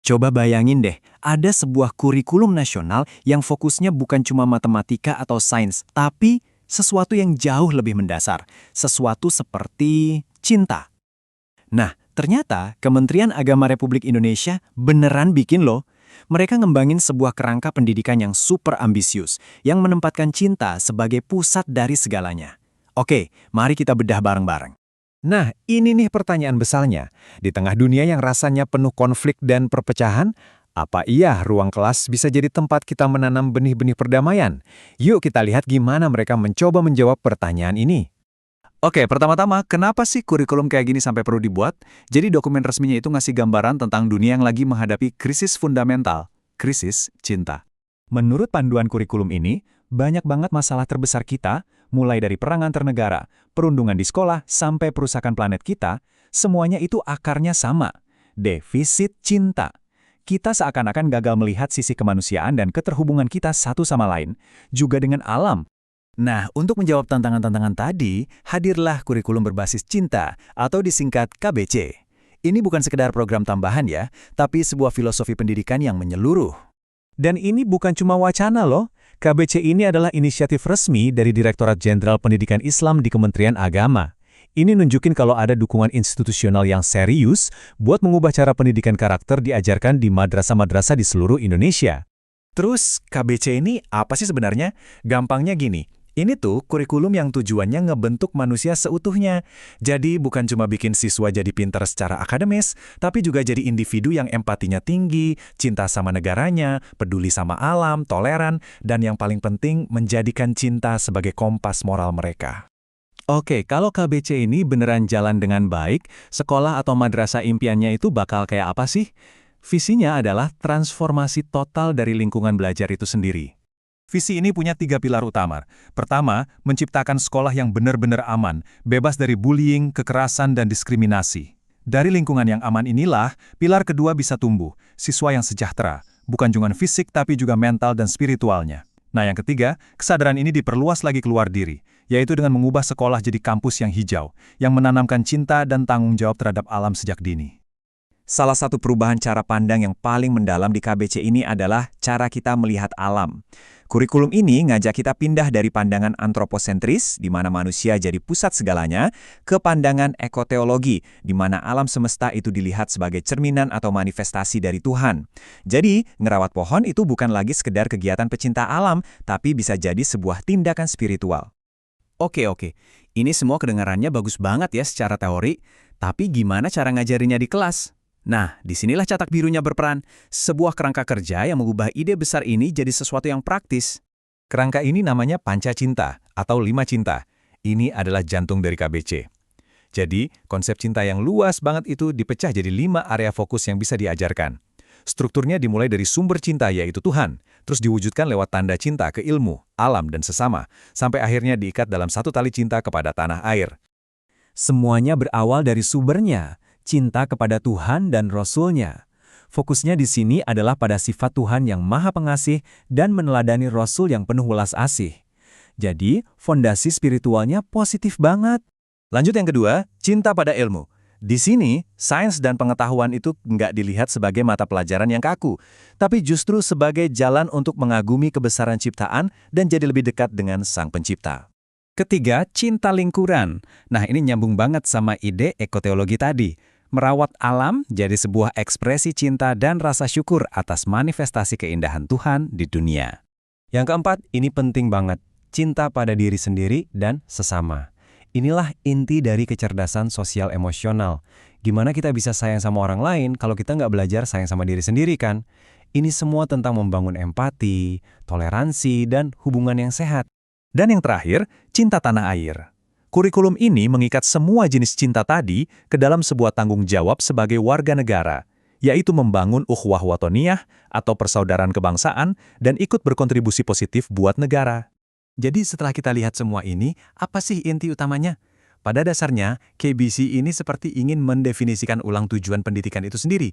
Coba bayangin deh, ada sebuah kurikulum nasional yang fokusnya bukan cuma matematika atau sains, tapi sesuatu yang jauh lebih mendasar. Sesuatu seperti cinta. Nah, ternyata Kementerian Agama Republik Indonesia beneran bikin loh. Mereka ngembangin sebuah kerangka pendidikan yang super ambisius, yang menempatkan cinta sebagai pusat dari segalanya. Oke, mari kita bedah bareng-bareng. Nah, ini nih pertanyaan besarnya. Di tengah dunia yang rasanya penuh konflik dan perpecahan, apa iya ruang kelas bisa jadi tempat kita menanam benih-benih perdamaian? Yuk kita lihat gimana mereka mencoba menjawab pertanyaan ini. Oke, pertama-tama, kenapa sih kurikulum kayak gini sampai perlu dibuat? Jadi dokumen resminya itu ngasih gambaran tentang dunia yang lagi menghadapi krisis fundamental, krisis cinta. Menurut panduan kurikulum ini, banyak banget masalah terbesar kita, mulai dari perang antar negara, perundungan di sekolah, sampai perusakan planet kita, semuanya itu akarnya sama. Defisit cinta. Kita seakan-akan gagal melihat sisi kemanusiaan dan keterhubungan kita satu sama lain, juga dengan alam. Nah, untuk menjawab tantangan-tantangan tadi, hadirlah kurikulum berbasis cinta atau disingkat KBC. Ini bukan sekedar program tambahan ya, tapi sebuah filosofi pendidikan yang menyeluruh. Dan ini bukan cuma wacana loh, KBC ini adalah inisiatif resmi dari Direktorat Jenderal Pendidikan Islam di Kementerian Agama. Ini nunjukin kalau ada dukungan institusional yang serius buat mengubah cara pendidikan karakter diajarkan di madrasah-madrasah di seluruh Indonesia. Terus, KBC ini apa sih sebenarnya? Gampangnya gini, ini tuh kurikulum yang tujuannya ngebentuk manusia seutuhnya. Jadi bukan cuma bikin siswa jadi pintar secara akademis, tapi juga jadi individu yang empatinya tinggi, cinta sama negaranya, peduli sama alam, toleran, dan yang paling penting menjadikan cinta sebagai kompas moral mereka. Oke, kalau KBC ini beneran jalan dengan baik, sekolah atau madrasah impiannya itu bakal kayak apa sih? Visinya adalah transformasi total dari lingkungan belajar itu sendiri. Visi ini punya 3 pilar utama. Pertama, menciptakan sekolah yang benar-benar aman, bebas dari bullying, kekerasan, dan diskriminasi. Dari lingkungan yang aman inilah, pilar kedua bisa tumbuh, siswa yang sejahtera, bukan cuma fisik tapi juga mental dan spiritualnya. Nah yang ketiga, kesadaran ini diperluas lagi keluar diri, yaitu dengan mengubah sekolah jadi kampus yang hijau, yang menanamkan cinta dan tanggung jawab terhadap alam sejak dini. Salah satu perubahan cara pandang yang paling mendalam di KBC ini adalah cara kita melihat alam. Kurikulum ini ngajak kita pindah dari pandangan antroposentris, di mana manusia jadi pusat segalanya, ke pandangan ekoteologi, di mana alam semesta itu dilihat sebagai cerminan atau manifestasi dari Tuhan. Jadi, ngerawat pohon itu bukan lagi sekedar kegiatan pecinta alam, tapi bisa jadi sebuah tindakan spiritual. Oke. Ini semua kedengarannya bagus banget ya secara teori, tapi gimana cara ngajarinnya di kelas? Nah, disinilah cetak birunya berperan, sebuah kerangka kerja yang mengubah ide besar ini jadi sesuatu yang praktis. Kerangka ini namanya Panca Cinta atau 5 Cinta. Ini adalah jantung dari KBC. Jadi, konsep cinta yang luas banget itu dipecah jadi 5 area fokus yang bisa diajarkan. Strukturnya dimulai dari sumber cinta yaitu Tuhan, terus diwujudkan lewat tanda cinta ke ilmu, alam, dan sesama, sampai akhirnya diikat dalam satu tali cinta kepada tanah air. Semuanya berawal dari sumbernya, cinta kepada Tuhan dan Rasul-Nya. Fokusnya di sini adalah pada sifat Tuhan yang maha pengasih dan meneladani Rasul yang penuh welas asih. Jadi, fondasi spiritualnya positif banget. Lanjut yang kedua, cinta pada ilmu. Di sini, sains dan pengetahuan itu nggak dilihat sebagai mata pelajaran yang kaku, tapi justru sebagai jalan untuk mengagumi kebesaran ciptaan dan jadi lebih dekat dengan Sang Pencipta. Ketiga, cinta lingkuran. Nah, ini nyambung banget sama ide ekoteologi tadi. Merawat alam jadi sebuah ekspresi cinta dan rasa syukur atas manifestasi keindahan Tuhan di dunia. Yang keempat, ini penting banget. Cinta pada diri sendiri dan sesama. Inilah inti dari kecerdasan sosial emosional. Gimana kita bisa sayang sama orang lain kalau kita nggak belajar sayang sama diri sendiri kan? Ini semua tentang membangun empati, toleransi, dan hubungan yang sehat. Dan yang terakhir, cinta tanah air. Kurikulum ini mengikat semua jenis cinta tadi ke dalam sebuah tanggung jawab sebagai warga negara, yaitu membangun ukhuwah watoniyah atau persaudaraan kebangsaan dan ikut berkontribusi positif buat negara. Jadi setelah kita lihat semua ini, apa sih inti utamanya? Pada dasarnya, KBC ini seperti ingin mendefinisikan ulang tujuan pendidikan itu sendiri.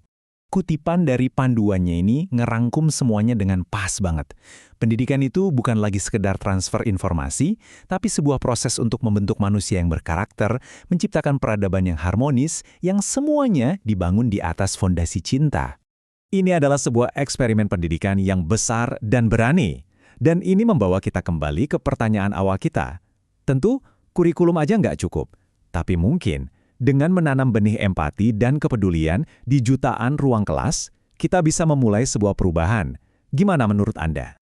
Kutipan dari panduannya ini ngerangkum semuanya dengan pas banget. Pendidikan itu bukan lagi sekedar transfer informasi, tapi sebuah proses untuk membentuk manusia yang berkarakter, menciptakan peradaban yang harmonis, yang semuanya dibangun di atas fondasi cinta. Ini adalah sebuah eksperimen pendidikan yang besar dan berani. Dan ini membawa kita kembali ke pertanyaan awal kita. Tentu, kurikulum aja nggak cukup. Tapi mungkin, dengan menanam benih empati dan kepedulian di jutaan ruang kelas, kita bisa memulai sebuah perubahan. Gimana menurut Anda?